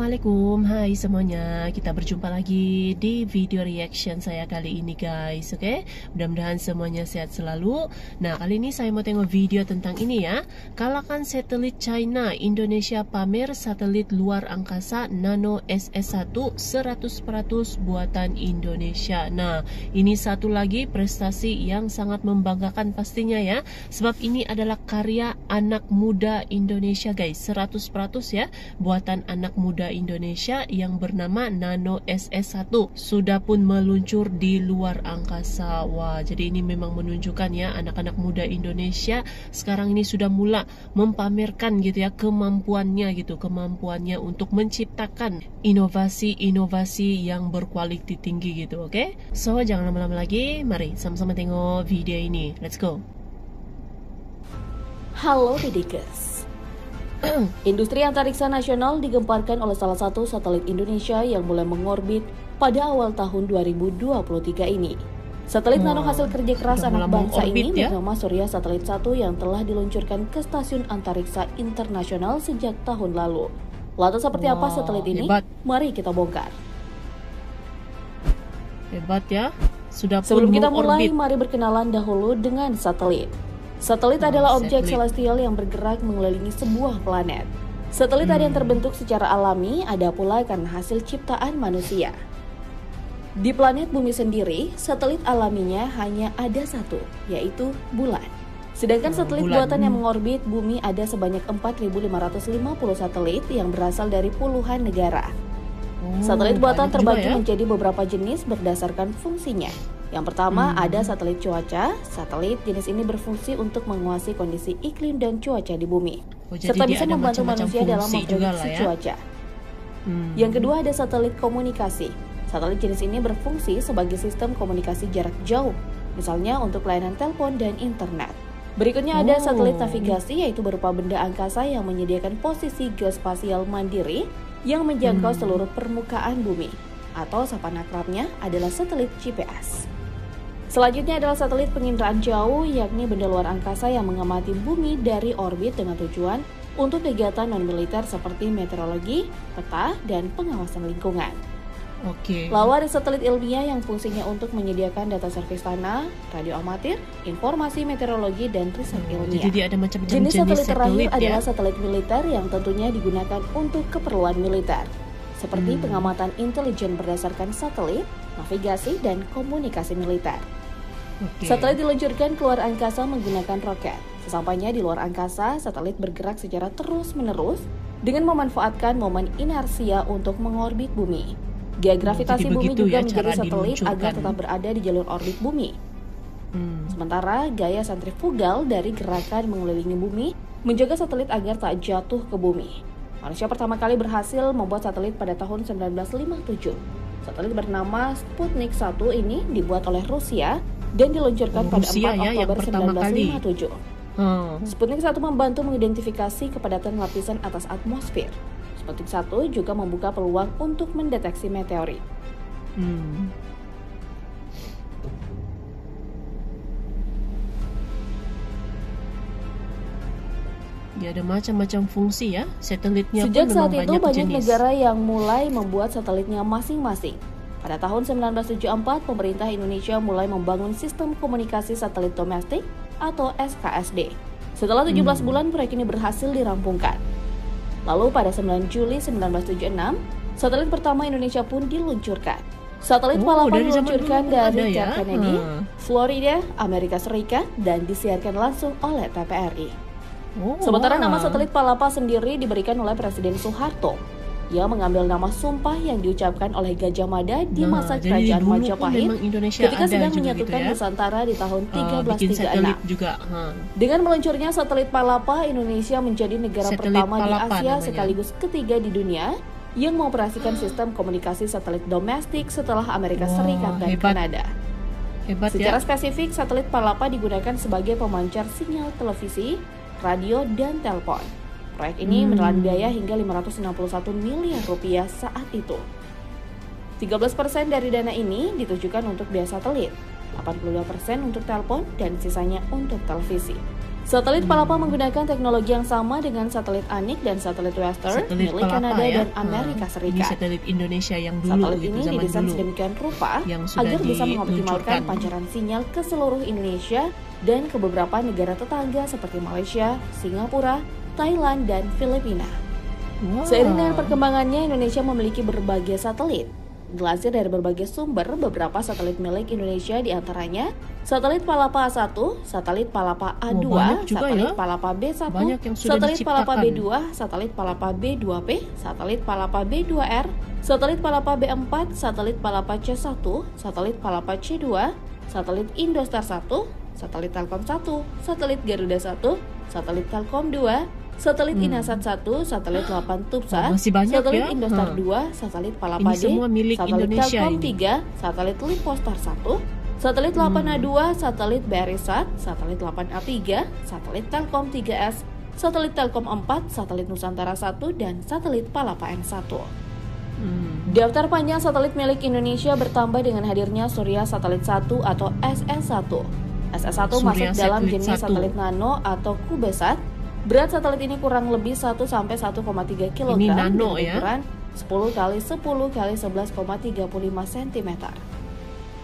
Assalamualaikum, hai semuanya. Kita berjumpa lagi di video reaction saya kali ini guys. Oke, mudah-mudahan semuanya sehat selalu. Nah, kali ini saya mau tengok video tentang ini ya. Kalahkan satelit China, Indonesia pamer satelit luar angkasa Nano SS1 100% buatan Indonesia. Nah, ini satu lagi prestasi yang sangat membanggakan pastinya ya. Sebab ini adalah karya anak muda Indonesia guys, 100% ya, buatan anak muda Indonesia yang bernama Nano SS1 sudah pun meluncur di luar angkasa. Wah, jadi ini memang menunjukkan ya anak-anak muda Indonesia sekarang ini sudah mula mempamerkan gitu ya kemampuannya untuk menciptakan inovasi-inovasi yang berkualitas tinggi gitu. Oke? So, jangan lama-lama lagi, mari sama-sama tengok video ini. Let's go. Halo Dedekers. Industri antariksa nasional digemparkan oleh salah satu satelit Indonesia yang mulai mengorbit pada awal tahun 2023 ini. Satelit nano hasil kerja keras anak bangsa ini bernama Surya Satelit 1 yang telah diluncurkan ke Stasiun Antariksa Internasional sejak tahun lalu. Lantas seperti apa satelit ini? Hebat. Mari kita bongkar. Hebat ya. Sudah pun Sebelum kita mulai, orbit. mari berkenalan dahulu dengan satelit. Satelit adalah objek celestial yang bergerak mengelilingi sebuah planet. Satelit ada yang terbentuk secara alami, ada pula karena hasil ciptaan manusia. Di planet Bumi sendiri, satelit alaminya hanya ada satu, yaitu bulan. Sedangkan satelit buatan yang mengorbit Bumi ada sebanyak 4.550 satelit yang berasal dari puluhan negara. Satelit buatan terbagi menjadi beberapa jenis berdasarkan fungsinya. Yang pertama ada satelit cuaca. Satelit jenis ini berfungsi untuk menguasai kondisi iklim dan cuaca di bumi, serta bisa membantu manusia dalam memprediksi cuaca. Yang kedua ada satelit komunikasi. Satelit jenis ini berfungsi sebagai sistem komunikasi jarak jauh, misalnya untuk layanan telepon dan internet. Berikutnya ada satelit navigasi, yaitu berupa benda angkasa yang menyediakan posisi geospasial mandiri yang menjangkau seluruh permukaan bumi, atau sapaan akrabnya adalah satelit GPS. Selanjutnya adalah satelit penginderaan jauh, yakni benda luar angkasa yang mengamati bumi dari orbit dengan tujuan untuk kegiatan non-militer seperti meteorologi, peta, dan pengawasan lingkungan. Lalu ada satelit ilmiah yang fungsinya untuk menyediakan data servis tanah, radio amatir, informasi meteorologi, dan riset ilmiah. Jadi ada macam-macam jenis satelit terakhir ya? adalah satelit militer yang tentunya digunakan untuk keperluan militer, seperti pengamatan intelijen berdasarkan satelit, navigasi, dan komunikasi militer. Satelit diluncurkan keluar angkasa menggunakan roket. Sesampainya di luar angkasa, satelit bergerak secara terus-menerus dengan memanfaatkan momen inersia untuk mengorbit bumi. Gaya gravitasi bumi juga menjadi satelit agar tetap berada di jalur orbit bumi. Sementara gaya sentrifugal dari gerakan mengelilingi bumi menjaga satelit agar tak jatuh ke bumi. Manusia pertama kali berhasil membuat satelit pada tahun 1957. Satelit bernama Sputnik 1 ini dibuat oleh Rusia dan diluncurkan pada 4 Oktober 1957. Sputnik 1 membantu mengidentifikasi kepadatan lapisan atas atmosfer. Sputnik 1 juga membuka peluang untuk mendeteksi meteorit. Dia ada macam-macam fungsi ya. Satelitnya Sejak pun saat memang itu banyak jenis. negara yang mulai membuat satelitnya masing-masing. Pada tahun 1974, pemerintah Indonesia mulai membangun sistem komunikasi satelit domestik atau SKSD. Setelah 17 bulan, proyek ini berhasil dirampungkan. Lalu pada 9 Juli 1976, satelit pertama Indonesia pun diluncurkan. Satelit Palapa diluncurkan dari Cape Kennedy, Florida, Amerika Serikat, dan disiarkan langsung oleh TVRI. Sementara nama satelit Palapa sendiri diberikan oleh Presiden Soeharto. Ia mengambil nama sumpah yang diucapkan oleh Gajah Mada di masa kerajaan Majapahit ketika sedang menyatukan Nusantara di tahun 1336. Dengan meluncurnya satelit Palapa, Indonesia menjadi negara pertama di Asia sekaligus ketiga di dunia yang mengoperasikan sistem komunikasi satelit domestik setelah Amerika Serikat dan Kanada. Secara spesifik, satelit Palapa digunakan sebagai pemancar sinyal televisi, radio, dan telepon. Proyek ini menelan biaya hingga 561 miliar rupiah saat itu. 13% dari dana ini ditujukan untuk biaya satelit, 82% untuk telepon, dan sisanya untuk televisi. Satelit Palapa menggunakan teknologi yang sama dengan satelit Anik dan satelit Western milik Kanada dan Amerika Serikat. Ini satelit Indonesia yang dulu, satelit ini didesain sedemikian rupa agar bisa mengoptimalkan pancaran sinyal ke seluruh Indonesia dan ke beberapa negara tetangga seperti Malaysia, Singapura, Thailand, dan Filipina. Seiring dengan perkembangannya, Indonesia memiliki berbagai satelit. Dilansir dari berbagai sumber, beberapa satelit milik Indonesia diantaranya satelit Palapa A1, satelit Palapa A2, satelit Palapa B1, satelit Palapa B2, satelit Palapa B2P, satelit Palapa B2R, satelit Palapa B4, satelit Palapa C1, satelit Palapa C2, satelit Indostar 1, satelit Telkom 1, satelit Garuda 1, satelit Telkom 2, satelit Inasat 1, satelit 8 Tubsat, satelit Indostar 2, satelit Palapa D, satelit Telkom 3, satelit Lipostar 1, satelit 8A2, satelit BRISat, satelit 8A3, satelit Telkom 3S, satelit Telkom 4, satelit Nusantara 1, dan satelit Palapa N1. Daftar panjang satelit milik Indonesia bertambah dengan hadirnya Surya Satelit 1 atau SS1. SS1 masuk dalam jenis satelit nano atau CubeSat. Berat satelit ini kurang lebih 1 sampai 1,3 kg dengan ukuran 10 x 10 x 11,35 cm.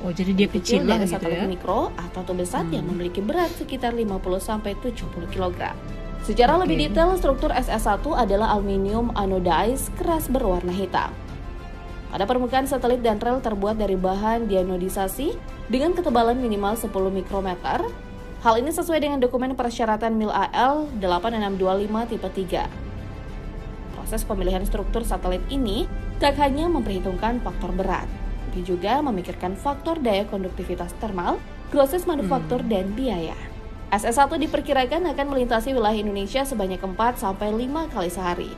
Oh, jadi dia kecil lah gitu satelit ya. mikro atau CubeSat yang memiliki berat sekitar 50 sampai 70 kg. Secara lebih detail, struktur SS1 adalah aluminium anodized keras berwarna hitam. Pada permukaan satelit dan rel terbuat dari bahan dianodisasi dengan ketebalan minimal 10 mikrometer. Hal ini sesuai dengan dokumen persyaratan MIL AL 8625 tipe 3. Proses pemilihan struktur satelit ini tak hanya memperhitungkan faktor berat, tapi juga memikirkan faktor daya konduktivitas termal, proses manufaktur, dan biaya. SS1 diperkirakan akan melintasi wilayah Indonesia sebanyak 4 sampai 5 kali sehari.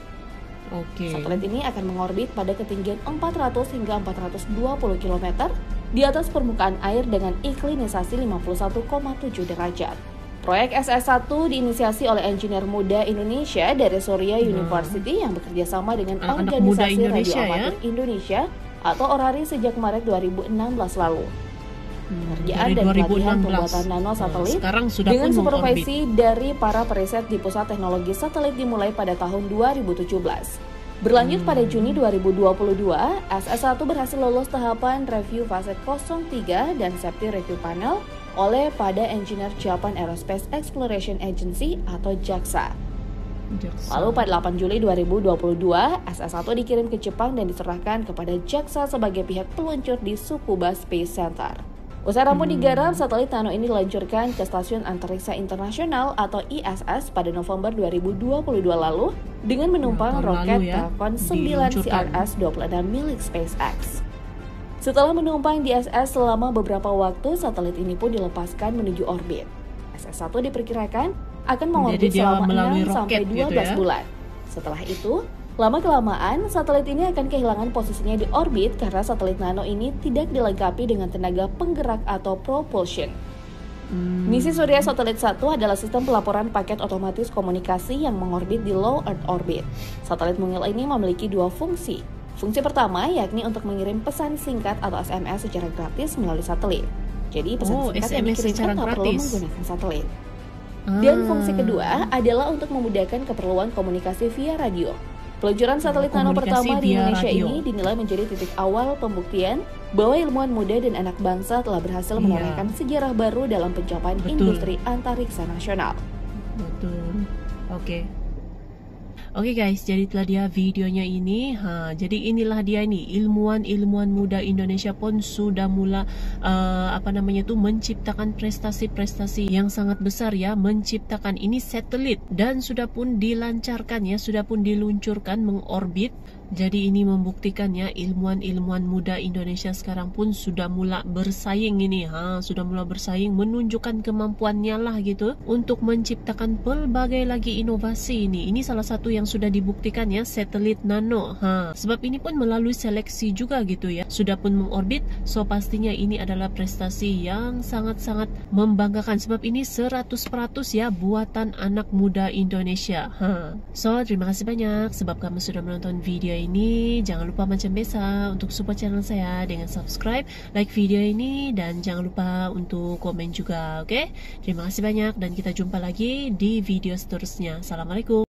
Satelit ini akan mengorbit pada ketinggian 400 hingga 420 km di atas permukaan air dengan iklinisasi 51,7 derajat. Proyek SS1 diinisiasi oleh engineer muda Indonesia dari Surya University yang bekerja sama dengan Organisasi Radio Amatir Indonesia atau ORARI sejak Maret 2016 lalu. Pengerjaan dan pelatihan pembuatan nano satelit dengan supervisi dari para periset di Pusat Teknologi Satelit dimulai pada tahun 2017. Berlanjut pada Juni 2022, SS1 berhasil lolos tahapan review fase 03 dan safety review panel oleh pada Engineer Japan Aerospace Exploration Agency atau JAXA. Lalu pada 8 Juli 2022, SS1 dikirim ke Jepang dan diserahkan kepada JAXA sebagai pihak peluncur di Tsukuba Space Center. Usai rampung digarap, satelit nano ini diluncurkan ke Stasiun Antariksa Internasional atau ISS pada November 2022 lalu dengan menumpang roket Falcon 9 CRS-26 milik SpaceX. Setelah menumpang di ISS selama beberapa waktu, satelit ini pun dilepaskan menuju orbit. SS1 diperkirakan akan mengorbit selama 6 sampai 12 bulan. Setelah itu, lama-kelamaan, satelit ini akan kehilangan posisinya di orbit karena satelit nano ini tidak dilengkapi dengan tenaga penggerak atau propulsion. Misi Surya Satelit 1 adalah sistem pelaporan paket otomatis komunikasi yang mengorbit di low Earth orbit. Satelit mungil ini memiliki dua fungsi. Fungsi pertama yakni untuk mengirim pesan singkat atau SMS secara gratis melalui satelit. Jadi pesan singkat yang dikirimkan tak perlu menggunakan satelit. Dan fungsi kedua adalah untuk memudahkan keperluan komunikasi via radio. Peluncuran satelit nano pertama di Indonesia ini dinilai menjadi titik awal pembuktian bahwa ilmuwan muda dan anak bangsa telah berhasil menorehkan sejarah baru dalam pencapaian industri antariksa nasional. Oke guys, jadi itulah dia videonya ini. Jadi inilah dia nih, ilmuwan muda Indonesia pun sudah mula menciptakan prestasi-prestasi yang sangat besar ya, menciptakan ini satelit dan sudah pun dilancarkan ya, sudah pun diluncurkan mengorbit. Jadi ini membuktikan ya, ilmuwan muda Indonesia sekarang pun sudah mula bersaing ini, sudah mula bersaing, menunjukkan kemampuannya lah gitu untuk menciptakan pelbagai lagi inovasi ini. Ini salah satu yang sudah dibuktikan ya, satelit nano. Sebab ini pun melalui seleksi juga gitu ya, sudah pun mengorbit. So pastinya ini adalah prestasi yang sangat-sangat membanggakan sebab ini 100% ya buatan anak muda Indonesia. So terima kasih banyak sebab kamu sudah menonton video ini, jangan lupa macam biasa untuk support channel saya dengan subscribe, like video ini, dan jangan lupa untuk komen juga. Oke, terima kasih banyak dan kita jumpa lagi di video seterusnya. Assalamualaikum.